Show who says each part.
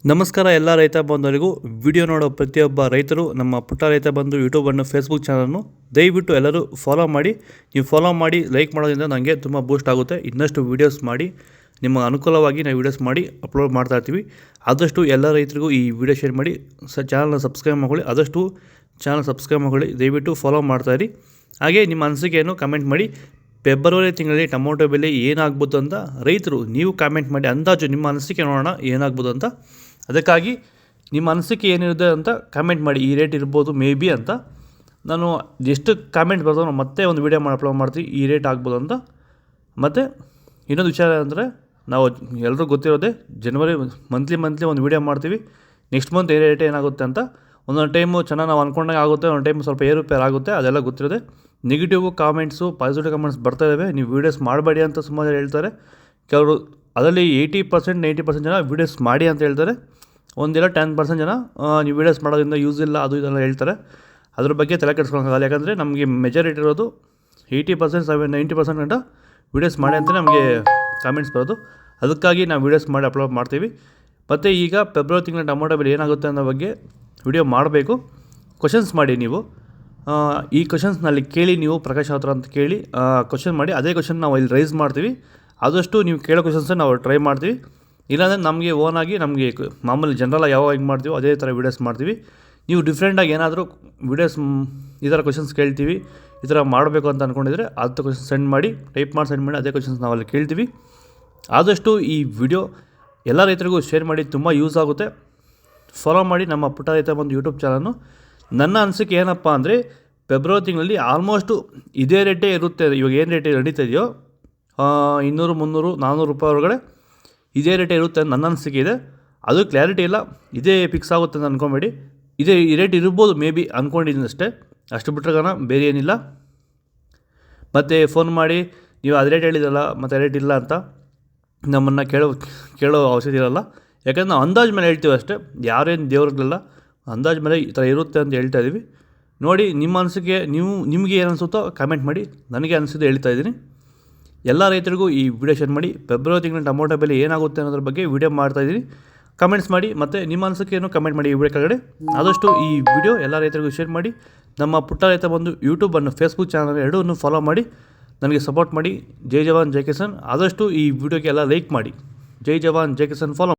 Speaker 1: ನಮಸ್ಕಾರ ಎಲ್ಲ ರೈತ ಬಂಧುವರಿಗೂ. ವಿಡಿಯೋ ನೋಡೋ ಪ್ರತಿಯೊಬ್ಬ ರೈತರು ನಮ್ಮ ಪುಟ್ಟ ರೈತ ಬಂಧು ಯೂಟ್ಯೂಬನ್ನು ಫೇಸ್ಬುಕ್ ಚಾನಲ್ನು ದಯವಿಟ್ಟು ಎಲ್ಲರೂ ಫಾಲೋ ಮಾಡಿ. ನೀವು ಫಾಲೋ ಮಾಡಿ ಲೈಕ್ ಮಾಡೋದ್ರಿಂದ ನನಗೆ ತುಂಬ ಬೂಸ್ಟ್ ಆಗುತ್ತೆ. ಇನ್ನಷ್ಟು ವೀಡಿಯೋಸ್ ಮಾಡಿ ನಿಮ್ಮ ಅನುಕೂಲವಾಗಿ ನಾವು ವೀಡಿಯೋಸ್ ಮಾಡಿ ಅಪ್ಲೋಡ್ ಮಾಡ್ತಾ ಇರ್ತೀವಿ. ಆದಷ್ಟು ಎಲ್ಲ ರೈತರಿಗೂ ಈ ವಿಡಿಯೋ ಶೇರ್ ಮಾಡಿ. ಚಾನಲ್ನ ಸಬ್ಸ್ಕ್ರೈಬ್ ಮಾಡ್ಕೊಳ್ಳಿ. ಆದಷ್ಟು ಚಾನಲ್ ಸಬ್ಸ್ಕ್ರೈಬ್ ಮಾಡ್ಕೊಳ್ಳಿ. ದಯವಿಟ್ಟು ಫಾಲೋ ಮಾಡ್ತಾಯಿರಿ. ಹಾಗೆ ನಿಮ್ಮ ಅನಿಸಿಕೆಯನ್ನು ಕಮೆಂಟ್ ಮಾಡಿ. ಫೆಬ್ರವರಿ ತಿಂಗಳಲ್ಲಿ ಟೊಮೊಟೊ ಬೆಲೆ ಏನಾಗ್ಬೋದು ಅಂತ ರೈತರು ನೀವು ಕಾಮೆಂಟ್ ಮಾಡಿ. ಅಂದಾಜು ನಿಮ್ಮ ಅನಿಸಿಕೆ ನೋಡೋಣ ಏನಾಗ್ಬೋದು ಅಂತ. ಅದಕ್ಕಾಗಿ ನಿಮ್ಮ ಅನಿಸಿಕೆ ಏನಿರುತ್ತೆ ಅಂತ ಕಾಮೆಂಟ್ ಮಾಡಿ. ಈ ರೇಟ್ ಇರ್ಬೋದು ಮೇ ಬಿ ಅಂತ. ನಾನು ಎಷ್ಟು ಕಾಮೆಂಟ್ ಬರ್ತದೋ ನಾವು ಮತ್ತೆ ಒಂದು ವೀಡಿಯೋ ಮಾಡಿ ಅಪ್ಲೋಡ್ ಮಾಡ್ತೀವಿ ಈ ರೇಟ್ ಆಗ್ಬೋದು ಅಂತ. ಮತ್ತು ಇನ್ನೊಂದು ವಿಚಾರ ಅಂದರೆ, ನಾವು ಎಲ್ಲರೂ ಗೊತ್ತಿರೋದೆ ಜನವರಿ ಮಂತ್ಲಿ ಒಂದು ವೀಡಿಯೋ ಮಾಡ್ತೀವಿ. ನೆಕ್ಸ್ಟ್ ಮಂತ್ ರೇಟ್ ಏನಾಗುತ್ತೆ ಅಂತ. ಒಂದೊಂದು ಟೈಮು ಚೆನ್ನಾಗಿ ನಾವು ಅಂದ್ಕೊಂಡಾಗ ಆಗುತ್ತೆ, ಒಂದೊಂದು ಟೈಮ್ ಸ್ವಲ್ಪ ಏರುಪೇರು ಆಗುತ್ತೆ. ಅದೆಲ್ಲ ಗೊತ್ತಿರೋದೆ. ನೆಗೆಟಿವ್ ಕಾಮೆಂಟ್ಸು ಪಾಸಿಟಿವ್ ಕಾಮೆಂಟ್ಸ್ ಬರ್ತಾ ಇದ್ದಾವೆ. ನೀವು ವೀಡಿಯೋಸ್ ಮಾಡಬೇಡಿ ಅಂತ ಸುಮಾರು ಹೇಳ್ತಾರೆ. ಕೆಲವರು ಅದರಲ್ಲಿ 80% 90% ಜನ ವೀಡಿಯೋಸ್ ಮಾಡಿ ಅಂತ ಹೇಳ್ತಾರೆ. ಒಂದಿಲ್ಲ 10% ಜನ ನೀವು ವೀಡಿಯೋಸ್ ಮಾಡೋದ್ರಿಂದ ಯೂಸ್ ಇಲ್ಲ ಅದು ಇದೆಲ್ಲ ಹೇಳ್ತಾರೆ. ಅದ್ರ ಬಗ್ಗೆ ತಲೆ ಕೆಡಿಸ್ಕೊಳಕ್ಕಾಗಲ್ಲ. ಯಾಕಂದರೆ ನಮಗೆ ಮೆಜಾರಿಟಿ ಇರೋದು 80% 90% ಗಂಟ ವೀಡಿಯೋಸ್ ಮಾಡಿ ಅಂತ ನಮಗೆ ಕಾಮೆಂಟ್ಸ್ ಬರೋದು. ಅದಕ್ಕಾಗಿ ನಾವು ವೀಡಿಯೋಸ್ ಮಾಡಿ ಅಪ್ಲೋಡ್ ಮಾಡ್ತೀವಿ. ಮತ್ತು ಈಗ ಫೆಬ್ರವರಿ ತಿಂಗಳ ಟೊಮೊಟೊ ಬೆಲೆ ಏನಾಗುತ್ತೆ ಅನ್ನೋ ಬಗ್ಗೆ ವಿಡಿಯೋ ಮಾಡಬೇಕು. ಕ್ವಶನ್ಸ್ ಮಾಡಿ ನೀವು. ಈ ಕ್ವಶನ್ಸ್ನಲ್ಲಿ ಕೇಳಿ, ನೀವು ಪ್ರಕಾಶ್ ಹತ್ರ ಅಂತ ಕೇಳಿ ಕ್ವಶನ್ ಮಾಡಿ. ಅದೇ ಕ್ವಶನ್ ನಾವು ಇಲ್ಲಿ ರೈಸ್ ಮಾಡ್ತೀವಿ. ಆದಷ್ಟು ನೀವು ಕೇಳೋ ಕ್ವಶನ್ಸನ್ನು ನಾವು ಟ್ರೈ ಮಾಡ್ತೀವಿ. ಇಲ್ಲಾಂದರೆ ನಮಗೆ ಓನಾಗಿ ನಮಗೆ ಮಾಮೂಲಿ ಜನರಲ್ಲ ಯಾವಾಗ ಹಿಂಗೆ ಮಾಡ್ತೀವೋ ಅದೇ ಥರ ವೀಡಿಯೋಸ್ ಮಾಡ್ತೀವಿ. ನೀವು ಡಿಫ್ರೆಂಟಾಗಿ ಏನಾದರೂ ವೀಡಿಯೋಸ್ ಈ ಥರ ಕ್ವಶನ್ಸ್ ಕೇಳ್ತೀವಿ, ಈ ಥರ ಮಾಡಬೇಕು ಅಂತ ಅಂದ್ಕೊಂಡಿದ್ರೆ ಅದು ಕ್ವಶನ್ ಸೆಂಡ್ ಮಾಡಿ, ಟೈಪ್ ಮಾಡಿ ಸೆಂಡ್ ಮಾಡಿ. ಅದೇ ಕ್ವಶನ್ಸ್ ನಾವಲ್ಲಿ ಕೇಳ್ತೀವಿ. ಆದಷ್ಟು ಈ ವಿಡಿಯೋ ಎಲ್ಲ ರೈತರಿಗೂ ಶೇರ್ ಮಾಡಿ. ತುಂಬ ಯೂಸ್ ಆಗುತ್ತೆ. ಫಾಲೋ ಮಾಡಿ ನಮ್ಮ ಪುಟ್ಟ ರೈತ ಬಂದು ಯೂಟ್ಯೂಬ್ ಚಾನಲ್ನು. ನನ್ನ ಅನಿಸಿಕೆ ಏನಪ್ಪ ಅಂದರೆ, ಫೆಬ್ರವರಿ ತಿಂಗಳಲ್ಲಿ ಆಲ್ಮೋಸ್ಟು ಇದೇ ರೇಟೇ ಇರುತ್ತೆ. ಇವಾಗ ಏನು ರೇಟ್ ನಡೀತಿದೆಯೋ 200 300 400 ರೂಪಾಯಿ ಹೊರಗಡೆ ಇದೇ ರೇಟೇ ಇರುತ್ತೆ ಅಂತ ನನ್ನ ಅನಿಸಿಕೆ ಇದೆ. ಅದು ಕ್ಲಾರಿಟಿ ಇಲ್ಲ, ಇದೇ ಫಿಕ್ಸ್ ಆಗುತ್ತೆ ಅಂತ ಅಂದ್ಕೊಬೇಡಿ. ಇದೇ ಈ ರೇಟ್ ಇರ್ಬೋದು ಮೇ ಬಿ ಅಂದ್ಕೊಂಡಿದ್ದೀನಿ ಅಷ್ಟೇ. ಅಷ್ಟು ಬಿಟ್ಟರೆ ಬೇರೆ ಏನಿಲ್ಲ. ಮತ್ತು ಫೋನ್ ಮಾಡಿ ನೀವು ಅದು ರೇಟ್ ಹೇಳಿದ್ರಲ್ಲ ಮತ್ತು ರೇಟ್ ಇಲ್ಲ ಅಂತ ನಮ್ಮನ್ನು ಕೇಳೋ ಅವಶ್ಯಕತೆ ಇರೋಲ್ಲ. ಯಾಕಂದರೆ ನಾವು ಅಂದಾಜು ಮೇಲೆ ಹೇಳ್ತೀವಿ ಅಷ್ಟೇ. ಯಾರೇನು ದೇವ್ರಿಗೆಲ್ಲ ಅಂದಾಜು ಮೇಲೆ ಈ ಥರ ಇರುತ್ತೆ ಅಂತ ಹೇಳ್ತಾ ಇದ್ದೀವಿ. ನೋಡಿ, ನಿಮ್ಮ ಅನಿಸಿಕೆ ನಿಮಗೆ ಏನು ಅನಿಸುತ್ತೋ ಕಮೆಂಟ್ ಮಾಡಿ. ನನಗೆ ಅನಿಸಿದ್ದು ಹೇಳ್ತಾ ಇದ್ದೀನಿ. ಎಲ್ಲ ರೈತರಿಗೂ ಈ ವಿಡಿಯೋ ಶೇರ್ ಮಾಡಿ. ಫೆಬ್ರವರಿ ತಿಂಗಳ ಟೊಮೊಟೊ ಬೆಲೆ ಏನಾಗುತ್ತೆ ಅನ್ನೋದ್ರ ಬಗ್ಗೆ ವಿಡಿಯೋ ಮಾಡ್ತಾಯಿದ್ದೀನಿ. ಕಮೆಂಟ್ಸ್ ಮಾಡಿ. ಮತ್ತು ನಿಮ್ಮ ಅನಿಸಿಕೆಯನ್ನು ಕಮೆಂಟ್ ಮಾಡಿ ಈ ವಿಡಿಯೋ ಕೆಳಗಡೆ. ಆದಷ್ಟು ಈ ವಿಡಿಯೋ ಎಲ್ಲ ರೈತರಿಗೂ ಶೇರ್ ಮಾಡಿ. ನಮ್ಮ ಪುಟ್ಟ ರೈತ ಬಂದು ಯೂಟ್ಯೂಬನ್ನು ಫೇಸ್ಬುಕ್ ಚಾನಲ್ ಎರಡೂ ಫಾಲೋ ಮಾಡಿ. ನನಗೆ ಸಪೋರ್ಟ್ ಮಾಡಿ. ಜೈ ಜವಾನ್ ಜೈ ಕಿಸಾನ್. ಆದಷ್ಟು ಈ ವಿಡಿಯೋಗೆ ಎಲ್ಲ ಲೈಕ್ ಮಾಡಿ. ಜೈ ಜವಾನ್ ಜೈ ಕಿಸಾನ್ ಫಾಲೋ